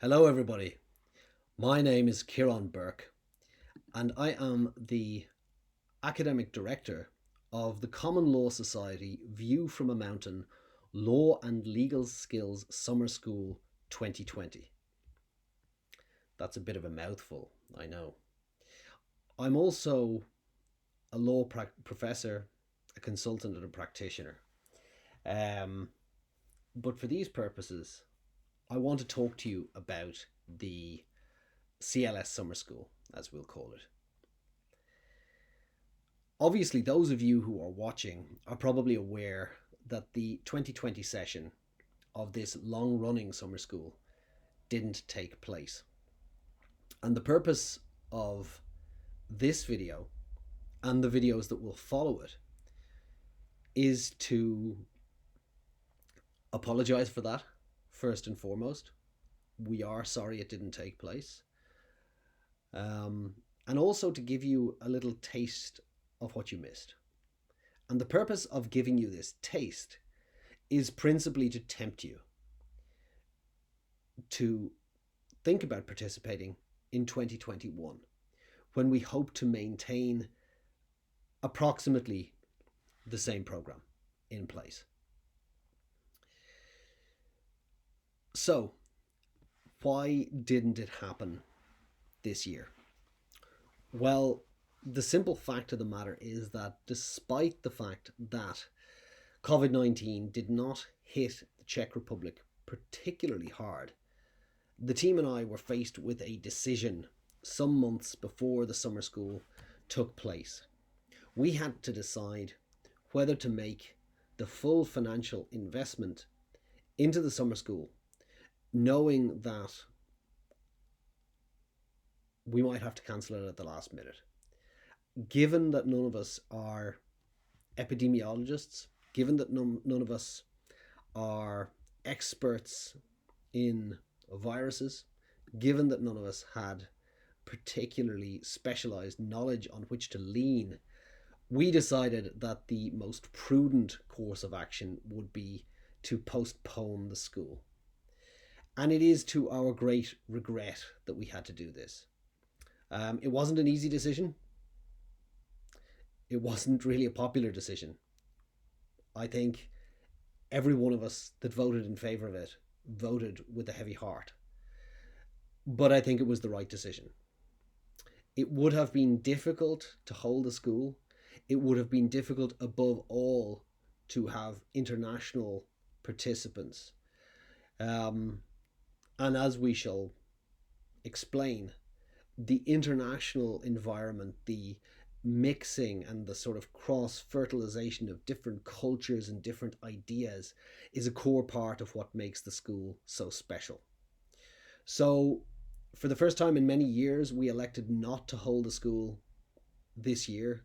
Hello, everybody. My name is Ciarán Burke, and I am the academic director of the Common Law Society View from a Mountain Law and Legal Skills Summer School 2020. That's a bit of a mouthful, I know. I'm also a law professor, a consultant, and a practitioner. Um, but for these purposes, I want to talk to you about the CLS Summer School, as we'll call it. Obviously, those of you who are watching are probably aware that the 2020 session of this long-running summer school didn't take place. And the purpose of this video and the videos that will follow it is to apologize for that, first and foremost. We are sorry it didn't take place. And also to give you a little taste of what you missed. And the purpose of giving you this taste is principally to tempt you to think about participating in 2021, when we hope to maintain approximately the same program in place. So, why didn't it happen this year? Well, the simple fact of the matter is that despite the fact that COVID-19 did not hit the Czech Republic particularly hard, the team and I were faced with a decision some months before the summer school took place. We had to decide whether to make the full financial investment into the summer school, knowing that we might have to cancel it at the last minute. Given that none of us are epidemiologists, given that none of us are experts in viruses, given that none of us had particularly specialized knowledge on which to lean, we decided that the most prudent course of action would be to postpone the school. And it is to our great regret that we had to do this. It wasn't an easy decision. It wasn't really a popular decision. I think every one of us that voted in favor of it voted with a heavy heart. But I think it was the right decision. It would have been difficult to hold a school. It would have been difficult above all to have international participants. And as we shall explain, the international environment, the mixing and the sort of cross-fertilization of different cultures and different ideas is a core part of what makes the school so special. So for the first time in many years, we elected not to hold the school this year.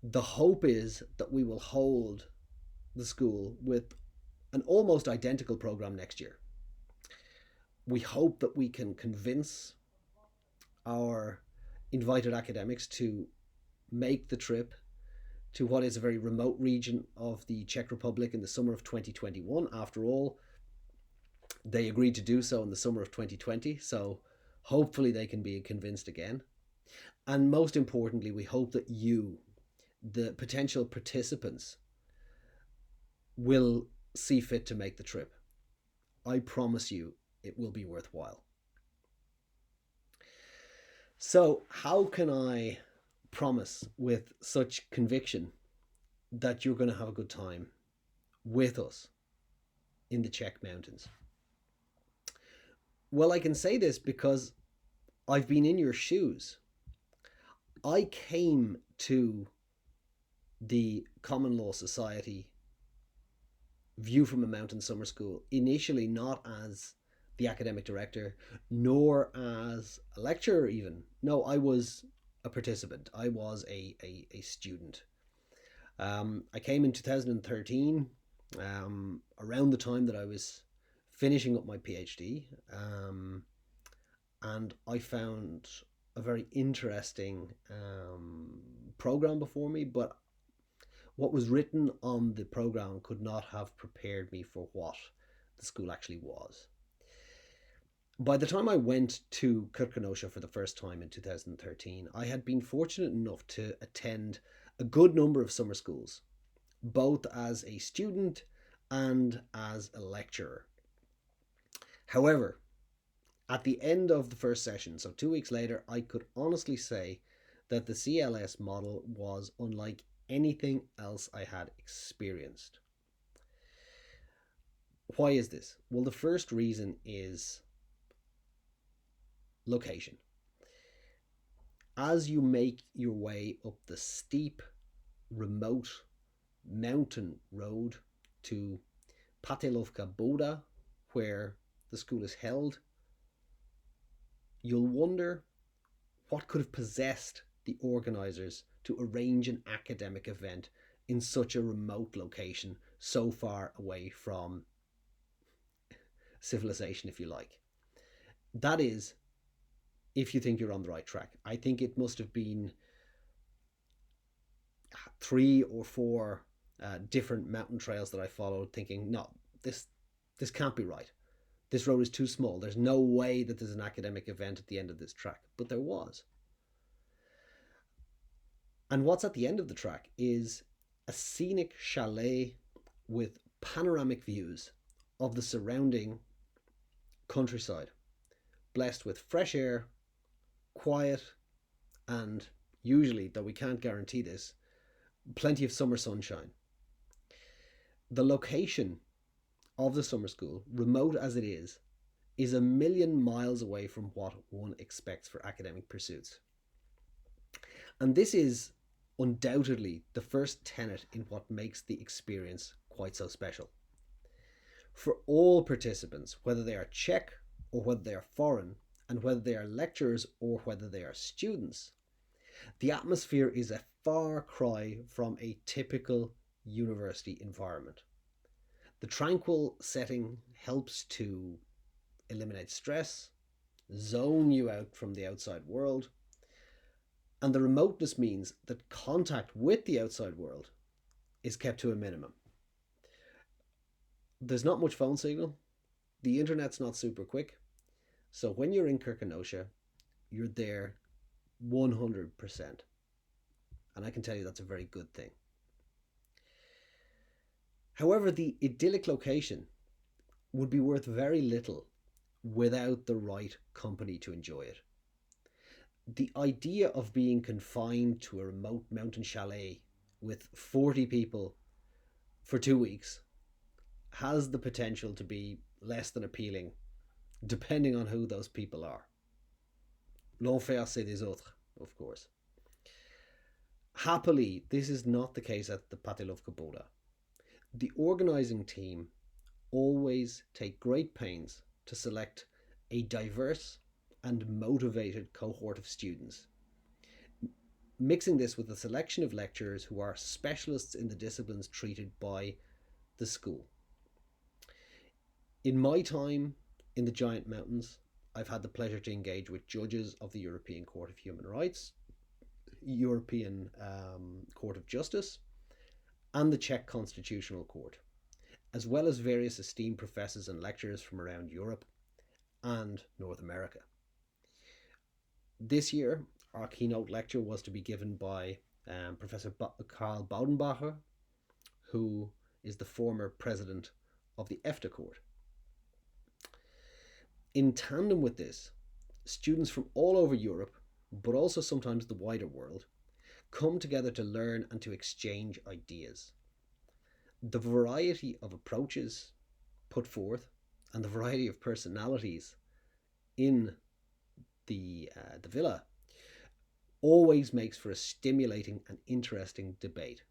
The hope is that we will hold the school with an almost identical program next year. We hope that we can convince our invited academics to make the trip to what is a very remote region of the Czech Republic in the summer of 2021. After all, they agreed to do so in the summer of 2020, so hopefully they can be convinced again. And most importantly, we hope that you, the potential participants, will see fit to make the trip. I promise you it will be worthwhile. So how can I promise with such conviction that you're going to have a good time with us in the Czech mountains? Well, I can say this because I've been in your shoes. I came to the Common Law Society View from a Mountain Summer School initially not as the academic director, nor as a lecturer even. No, I was a participant. I was a student. I came in 2013, around the time that I was finishing up my PhD, and I found a very interesting program before me, but what was written on the program could not have prepared me for what the school actually was. By the time I went to Kirkenosha for the first time in 2013, I had been fortunate enough to attend a good number of summer schools, both as a student and as a lecturer. However, at the end of the first session, so 2 weeks later, I could honestly say that the CLS model was unlike anything else I had experienced. Why is this? Well, the first reason is location. As you make your way up the steep, remote mountain road to Patelovka Boda, where the school is held, you'll wonder what could have possessed the organisers to arrange an academic event in such a remote location, so far away from civilization, if you like. That is, if you think you're on the right track. I think it must have been 3 or 4 different mountain trails that I followed, thinking, no, this can't be right. This road is too small. There's no way that there's an academic event at the end of this track. But there was. And what's at the end of the track is a scenic chalet with panoramic views of the surrounding countryside, blessed with fresh air, quiet, and usually, though we can't guarantee this, plenty of summer sunshine. The location of the summer school, remote as it is a million miles away from what one expects for academic pursuits. And this is undoubtedly the first tenet in what makes the experience quite so special. For all participants, whether they are Czech or whether they are foreign, and whether they are lecturers or whether they are students, the atmosphere is a far cry from a typical university environment. The tranquil setting helps to eliminate stress, zone you out from the outside world, and the remoteness means that contact with the outside world is kept to a minimum. There's not much phone signal, the internet's not super quick, so when you're in Kirkenosha, you're there 100%. And I can tell you that's a very good thing. However, the idyllic location would be worth very little without the right company to enjoy it. The idea of being confined to a remote mountain chalet with 40 people for 2 weeks has the potential to be less than appealing, depending on who those people are. L'enfer c'est des autres, of course. Happily, this is not the case at the Patelovka Boda. The organising team always take great pains to select a diverse and motivated cohort of students, mixing this with a selection of lecturers who are specialists in the disciplines treated by the school. In my time in the Giant Mountains, I've had the pleasure to engage with judges of the European Court of Human Rights, European Court of Justice, and the Czech Constitutional Court, as well as various esteemed professors and lecturers from around Europe and North America. This year, our keynote lecture was to be given by Professor Karl Baudenbacher, who is the former president of the EFTA Court. In tandem with this, students from all over Europe, but also sometimes the wider world, come together to learn and to exchange ideas. The variety of approaches put forth and the variety of personalities in the villa always makes for a stimulating and interesting debate.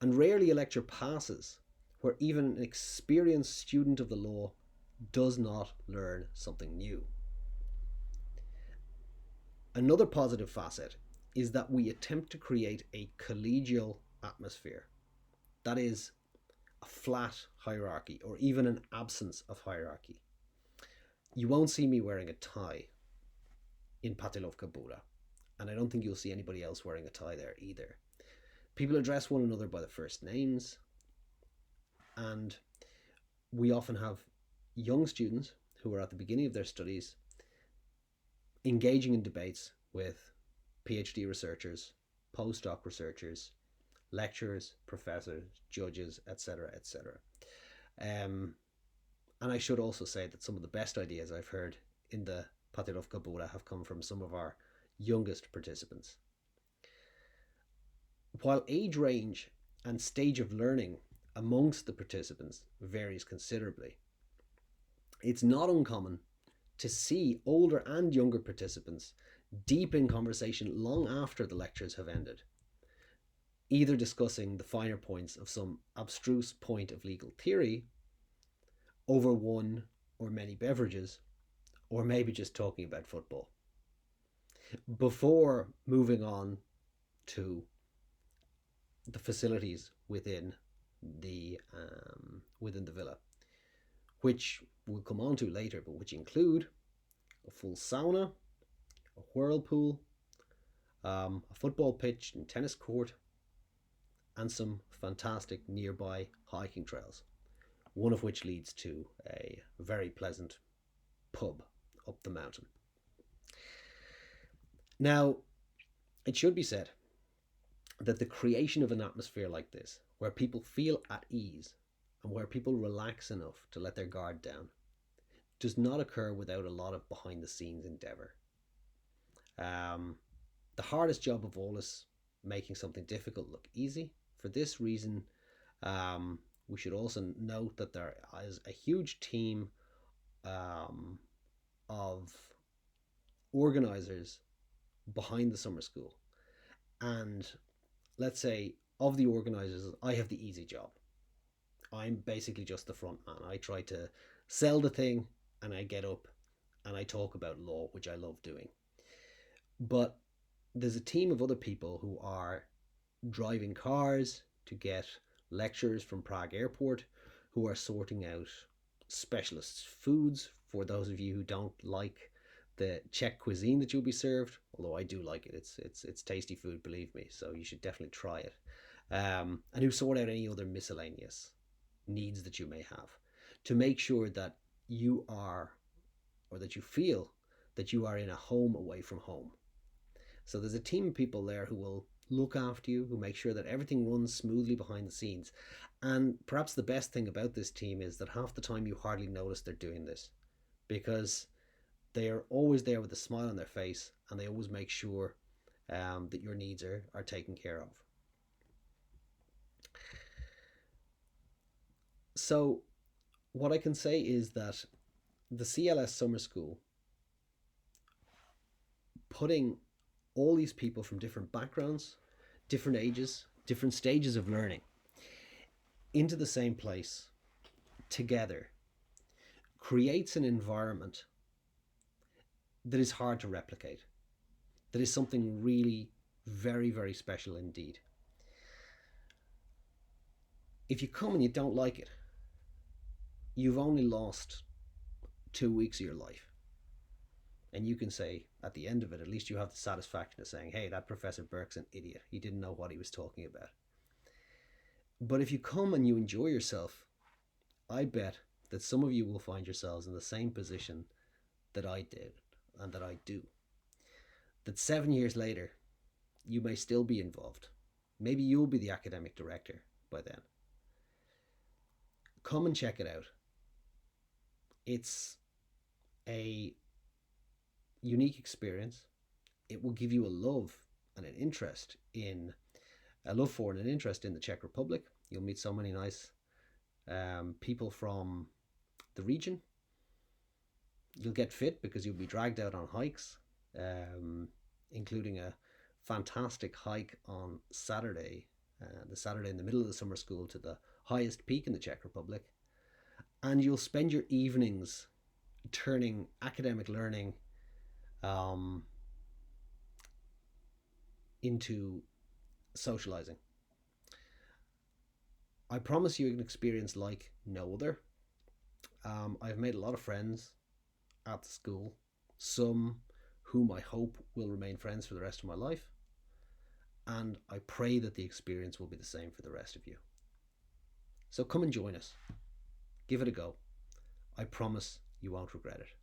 And rarely a lecture passes where even an experienced student of the law does not learn something new. Another positive facet is that we attempt to create a collegial atmosphere. That is, a flat hierarchy, or even an absence of hierarchy. You won't see me wearing a tie in Patelovka Boda, and I don't think you'll see anybody else wearing a tie there either. People address one another by their first names, and we often have young students who are at the beginning of their studies engaging in debates with PhD researchers, postdoc researchers, lecturers, professors, judges, etc., etc. And I should also say that some of the best ideas I've heard in the Patirovka Buda have come from some of our youngest participants. While age range and stage of learning amongst the participants varies considerably, it's not uncommon to see older and younger participants deep in conversation long after the lectures have ended, either discussing the finer points of some abstruse point of legal theory over one or many beverages, or maybe just talking about football, before moving on to the facilities within the villa, which we'll come on to later, but which include a full sauna, a whirlpool, a football pitch and tennis court, and some fantastic nearby hiking trails, one of which leads to a very pleasant pub up the mountain. Now, it should be said that the creation of an atmosphere like this, where people feel at ease and where people relax enough to let their guard down, does not occur without a lot of behind the scenes endeavor. The hardest job of all is making something difficult look easy. For this reason, we should also note that there is a huge team of organizers behind the summer school. And let's say of the organizers, I have the easy job. I'm basically just the front man. I try to sell the thing and I get up and I talk about law, which I love doing. But there's a team of other people who are driving cars to get lecturers from Prague Airport, who are sorting out specialist foods for those of you who don't like the Czech cuisine that you'll be served, although I do like it. It's tasty food, believe me, so you should definitely try it. And who sort out any other miscellaneous needs that you may have to make sure that you are, or that you feel that you are in a home away from home. So there's a team of people there who will look after you, who make sure that everything runs smoothly behind the scenes. And perhaps the best thing about this team is that half the time you hardly notice they're doing this, because they are always there with a smile on their face, and they always make sure that your needs are taken care of. So what I can say is that the CLS Summer School, putting all these people from different backgrounds, different ages, different stages of learning into the same place together, creates an environment that is hard to replicate, that is something really very, very special indeed. If you come and you don't like it, you've only lost 2 weeks of your life. And you can say, at the end of it, at least you have the satisfaction of saying, hey, that Professor Burke's an idiot. He didn't know what he was talking about. But if you come and you enjoy yourself, I bet that some of you will find yourselves in the same position that I did and that I do. That 7 years later, you may still be involved. Maybe you'll be the academic director by then. Come and check it out. It's a unique experience. It will give you a love and an interest in the Czech Republic. You'll meet so many nice people from the region. You'll get fit because you'll be dragged out on hikes, including a fantastic hike on Saturday, the Saturday in the middle of the summer school, to the highest peak in the Czech Republic. And you'll spend your evenings turning academic learning into socializing. I promise you an experience like no other. I've made a lot of friends at the school, some whom I hope will remain friends for the rest of my life, and I pray that the experience will be the same for the rest of you. So come and join us. Give it a go. I promise you won't regret it.